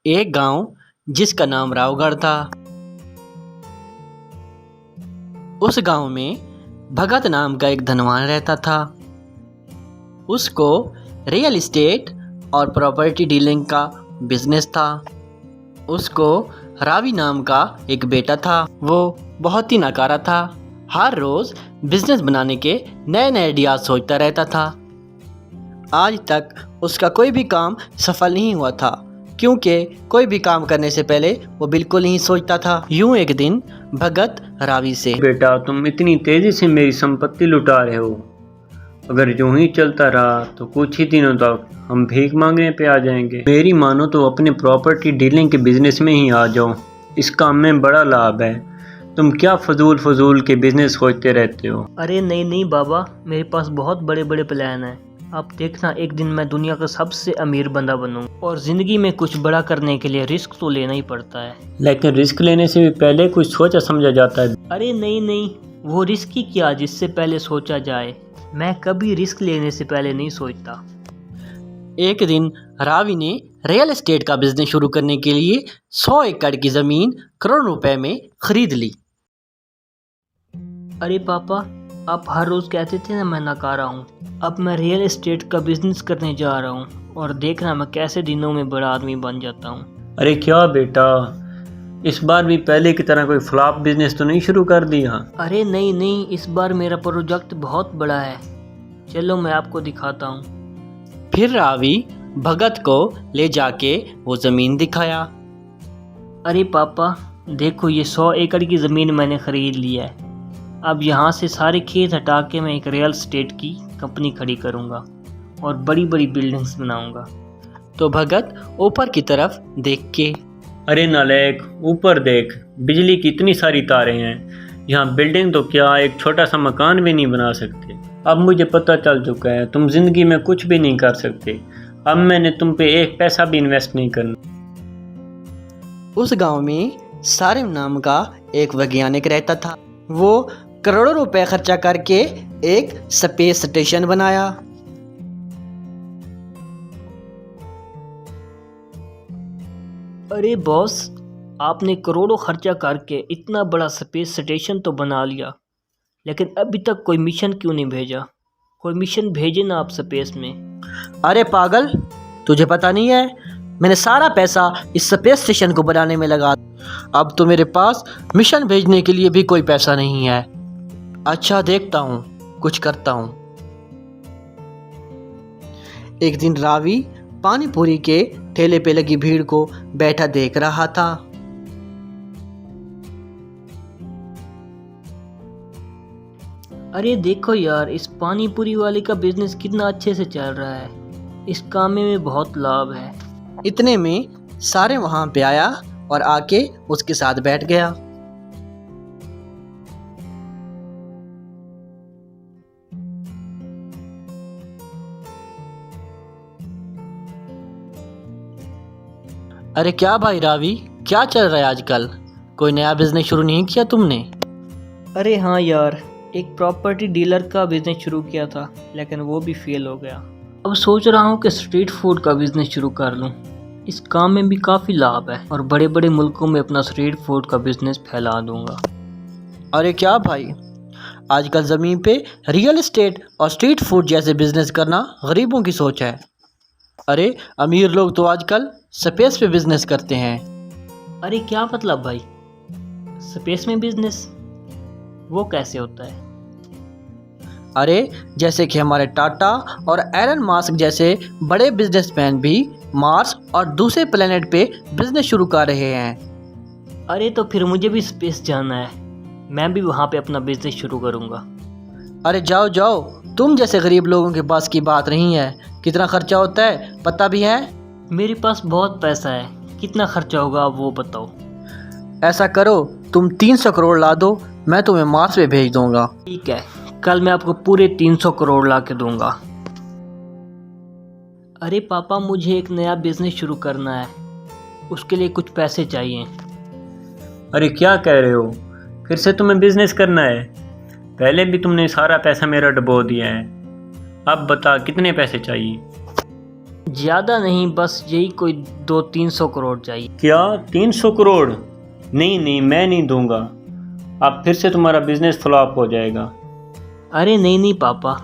एक गांव जिसका नाम रावगढ़ था। उस गांव में भगत नाम का एक धनवान रहता था। उसको रियल एस्टेट और प्रॉपर्टी डीलिंग का बिजनेस था। उसको रावी नाम का एक बेटा था। वो बहुत ही नकारा था। हर रोज बिजनेस बनाने के नए नए आइडियाज सोचता रहता था। आज तक उसका कोई भी काम सफल नहीं हुआ था, क्योंकि कोई भी काम करने से पहले वो बिल्कुल नहीं सोचता था। यूं एक दिन भगत रावी से, बेटा, तुम इतनी तेजी से मेरी संपत्ति लुटा रहे हो। अगर यूं ही चलता रहा तो कुछ ही दिनों तक हम भीख मांगने पे आ जाएंगे। मेरी मानो तो अपने प्रॉपर्टी डीलिंग के बिजनेस में ही आ जाओ। इस काम में बड़ा लाभ है। तुम क्या फजूल के बिजनेस खोजते रहते हो? अरे नहीं नहीं बाबा, मेरे पास बहुत बड़े बड़े प्लान हैं। आप देखना, एक दिन मैं दुनिया का सबसे अमीर बंदा बनूंगा। और जिंदगी में कुछ बड़ा करने के लिए रिस्क तो लेना ही पड़ता है। लेकिन रिस्क लेने से भी पहले कुछ सोचा समझा जाता है। अरे नहीं नहीं, वो रिस्क ही क्या जिससे पहले सोचा जाए। मैं कभी रिस्क लेने से पहले नहीं सोचता। एक दिन रावी ने रियल एस्टेट का बिजनेस शुरू करने के लिए 100 एकड़ की जमीन करोड़ रुपए में खरीद ली। अरे पापा, आप हर रोज कहते थे ना मैं नकारा हूँ। अब मैं रियल एस्टेट का बिजनेस करने जा रहा हूँ और देखना मैं कैसे दिनों में बड़ा आदमी बन जाता हूँ। अरे क्या बेटा, इस बार भी पहले की तरह कोई फ्लॉप बिजनेस तो नहीं शुरू कर दिया? अरे नहीं नहीं, इस बार मेरा प्रोजेक्ट बहुत बड़ा है। चलो मैं आपको दिखाता हूँ। फिर रावी भगत को ले जाके वो जमीन दिखाया। अरे पापा देखो, ये 100 एकड़ की ज़मीन मैंने ख़रीद लिया है। अब यहाँ से सारे खेत हटा के मैं एक रियल एस्टेट की कंपनी खड़ी करूँगा और बड़ी बड़ी बिल्डिंग्स बनाऊँगा। तो भगत ऊपर की तरफ देख के, अरे नालायक, ऊपर देख, बिजली की इतनी सारी तारें हैं। यहाँ बिल्डिंग तो क्या, एक छोटा सा मकान भी नहीं बना सकते। अब मुझे पता चल चुका है तुम जिंदगी में कुछ भी नहीं कर सकते। अब मैंने तुम पे एक पैसा भी इन्वेस्ट नहीं करना। उस गांव में सारिम नाम का एक वैज्ञानिक रहता था। वो करोड़ों रुपए खर्चा करके एक स्पेस स्टेशन बनाया। अरे बॉस, आपने करोड़ों खर्चा करके इतना बड़ा स्पेस स्टेशन तो बना लिया, लेकिन अभी तक कोई मिशन क्यों नहीं भेजा? कोई मिशन भेजे ना आप स्पेस में। अरे पागल, तुझे पता नहीं है, मैंने सारा पैसा इस स्पेस स्टेशन को बनाने में लगा। अब तो मेरे पास मिशन भेजने के लिए भी कोई पैसा नहीं है। अच्छा, देखता हूँ, कुछ करता हूँ। एक दिन रावी पानी पूरी के ठेले पे लगी भीड़ को बैठा देख रहा था। अरे देखो यार, इस पानी पूरी वाले का बिजनेस कितना अच्छे से चल रहा है। इस काम में बहुत लाभ है। इतने में सारे वहां पे आया और आके उसके साथ बैठ गया। अरे क्या भाई रावी, क्या चल रहा है आजकल? कोई नया बिजनेस शुरू नहीं किया तुमने? अरे हाँ यार, एक प्रॉपर्टी डीलर का बिजनेस शुरू किया था, लेकिन वो भी फेल हो गया। अब सोच रहा हूँ कि स्ट्रीट फूड का बिजनेस शुरू कर लूँ। इस काम में भी काफ़ी लाभ है और बड़े बड़े मुल्कों में अपना स्ट्रीट फूड का बिजनेस फैला दूंगा। अरे क्या भाई, आजकल ज़मीन पे रियल एस्टेट और स्ट्रीट फूड जैसे बिजनेस करना गरीबों की सोच है। अरे अमीर लोग तो आजकल स्पेस पे बिजनेस करते हैं। अरे क्या मतलब भाई, स्पेस में बिजनेस? वो कैसे होता है? अरे जैसे कि हमारे टाटा और एलन मास्क जैसे बड़े बिजनेसमैन भी मार्स और दूसरे प्लेनेट पे बिजनेस शुरू कर रहे हैं। अरे तो फिर मुझे भी स्पेस जाना है। मैं भी वहाँ पे अपना बिजनेस शुरू करूँगा। अरे जाओ जाओ, तुम जैसे गरीब लोगों के पास की बात नहीं है। कितना खर्चा होता है पता भी है? मेरे पास बहुत पैसा है। कितना खर्चा होगा आप वो बताओ। ऐसा करो, तुम 300 करोड़ ला दो, मैं तुम्हें मार्स पे भेज दूंगा। ठीक है, कल मैं आपको पूरे 300 करोड़ ला के दूंगा। अरे पापा, मुझे एक नया बिजनेस शुरू करना है, उसके लिए कुछ पैसे चाहिए। अरे क्या कह रहे हो? फिर से तुम्हें बिजनेस करना है? पहले भी तुमने सारा पैसा मेरा डुबो दिया है। अब बता, कितने पैसे चाहिए? ज़्यादा नहीं, बस यही कोई 200-300 करोड़ चाहिए। क्या 300 करोड़? नहीं नहीं, मैं नहीं दूंगा। अब फिर से तुम्हारा बिजनेस फ्लॉप हो जाएगा। अरे नहीं नहीं पापा,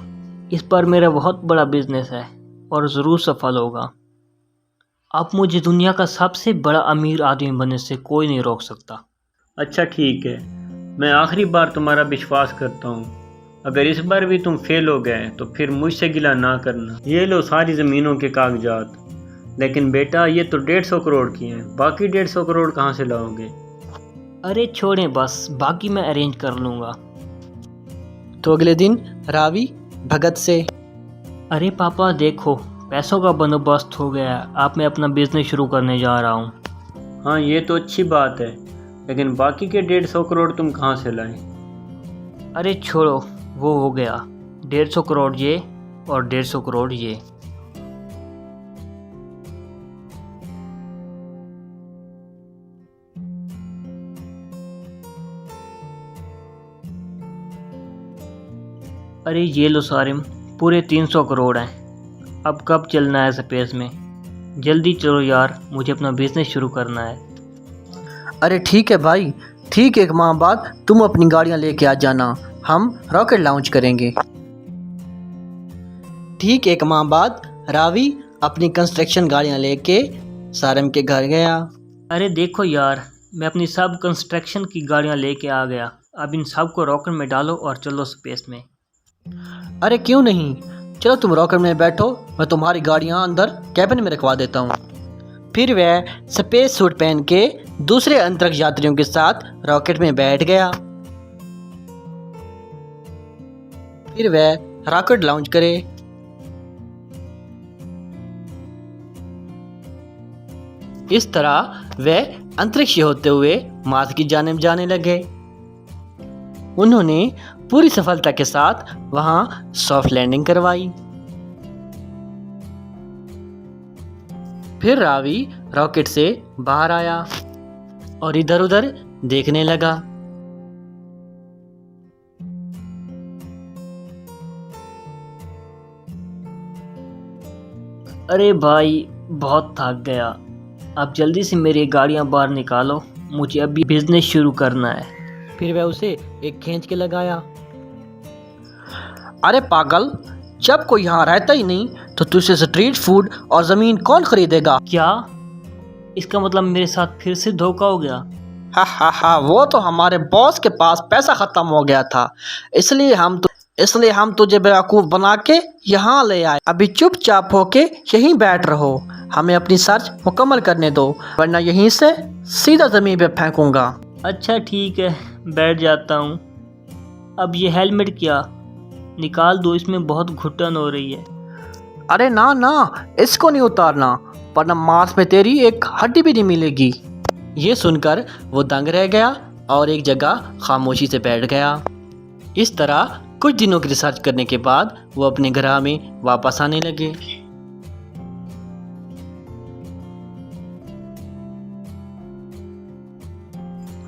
इस बार मेरा बहुत बड़ा बिजनेस है और ज़रूर सफल होगा। अब मुझे दुनिया का सबसे बड़ा अमीर आदमी बनने से कोई नहीं रोक सकता। अच्छा ठीक है, मैं आखिरी बार तुम्हारा विश्वास करता हूँ। अगर इस बार भी तुम फेल हो गए तो फिर मुझसे गिला ना करना। ये लो सारी ज़मीनों के कागजात। लेकिन बेटा, ये तो 150 करोड़ की हैं, बाकी 150 करोड़ कहाँ से लाओगे? अरे छोड़ें बस, बाकी मैं अरेंज कर लूँगा। तो अगले दिन रावी भगत से, अरे पापा देखो, पैसों का बंदोबस्त हो गया है, अब मैं अपना बिजनेस शुरू करने जा रहा हूँ। हाँ ये तो अच्छी बात है, लेकिन बाकी के 150 करोड़ तुम कहाँ से लाए? अरे छोड़ो, वो हो गया। 150 करोड़ ये और 150 करोड़ ये। अरे ये लो सारिम, पूरे 300 करोड़ हैं। अब कब चलना है स्पेस में? जल्दी चलो यार, मुझे अपना बिजनेस शुरू करना है। अरे ठीक है भाई, ठीक 1 माह बाद तुम अपनी गाड़ियाँ लेके आ जाना, हम रॉकेट लॉन्च करेंगे। ठीक 1 माह बाद रावी अपनी कंस्ट्रक्शन गाड़ियाँ लेके सारम के घर गया। अरे देखो यार, मैं अपनी सब कंस्ट्रक्शन की गाड़ियाँ लेके आ गया। अब इन सब को रॉकेट में डालो और चलो स्पेस में। अरे क्यों नहीं, चलो तुम रॉकेट में बैठो, मैं तुम्हारी गाड़ियाँ अंदर कैबिन में रखवा देता हूँ। फिर वह स्पेस सूट पहन के दूसरे अंतरिक्ष यात्रियों के साथ रॉकेट में बैठ गया। फिर वह रॉकेट लॉन्च करे। इस तरह वह अंतरिक्ष होते हुए मार्स की जानिब जाने लगे। उन्होंने पूरी सफलता के साथ वहां सॉफ्ट लैंडिंग करवाई। फिर रावी रॉकेट से बाहर आया और इधर उधर देखने लगा। अरे भाई, बहुत थक गया। अब जल्दी से मेरी गाड़ियाँ बाहर निकालो, मुझे अभी बिजनेस शुरू करना है। फिर वह उसे एक खींच के लगाया। अरे पागल, जब कोई यहाँ रहता ही नहीं तो तुझसे स्ट्रीट फूड और ज़मीन कौन खरीदेगा? क्या? इसका मतलब मेरे साथ फिर से धोखा हो गया? हा, वो तो हमारे बॉस के पास पैसा ख़त्म हो गया था, इसलिए हम तुझे बेवकूफ़ बना के यहाँ ले आए। अभी चुपचाप होके यहीं बैठ रहो, हमें अपनी सर्च मुकम्मल करने दो, वरना यहीं से सीधा ज़मीन पे फेंकूंगा। अच्छा ठीक है, बैठ जाता हूँ। अब ये हेलमेट क्या? निकाल दो, इसमें बहुत घुटन हो रही है। अरे ना, इसको नहीं उतारना, वरना मांस में तेरी एक हड्डी भी नहीं मिलेगी। ये सुनकर वो दंग रह गया और एक जगह खामोशी से बैठ गया। इस तरह कुछ दिनों की रिसर्च करने के बाद वो अपने ग्रह में वापस आने लगे।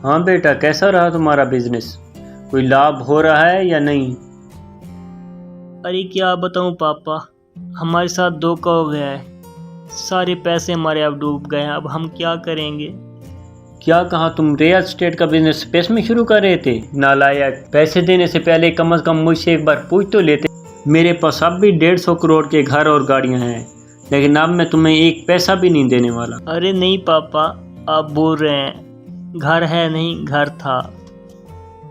हाँ बेटा, कैसा रहा तुम्हारा बिजनेस? कोई लाभ हो रहा है या नहीं? अरे क्या बताऊँ पापा, हमारे साथ धोखा हो गया है। सारे पैसे हमारे अब डूब गए हैं। अब हम क्या करेंगे? क्या कहा? तुम रियल एस्टेट का बिजनेस स्पेस में शुरू कर रहे थे? नालायक, पैसे देने से पहले कम से कम मुझसे एक बार पूछ तो लेते। मेरे पास अब भी 150 करोड़ के घर और गाड़ियां हैं, लेकिन अब मैं तुम्हें एक पैसा भी नहीं देने वाला। अरे नहीं पापा, आप बोल रहे हैं, घर है नहीं, घर था।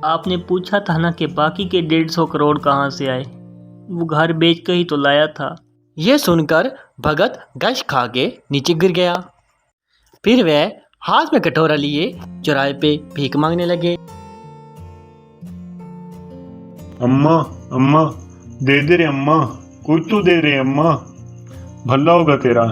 आपने पूछा था ना कि बाकी के 150 करोड़ कहाँ से आए? वो घर बेच कर ही तो लाया था। ये सुनकर भगत गश खा के नीचे गिर गया। फिर वह हाथ में कटोरा लिए चौराहे पे भीख मांगने लगे। अम्मा दे दे रे अम्मा, कुछ तो दे रे अम्मा, भला होगा तेरा।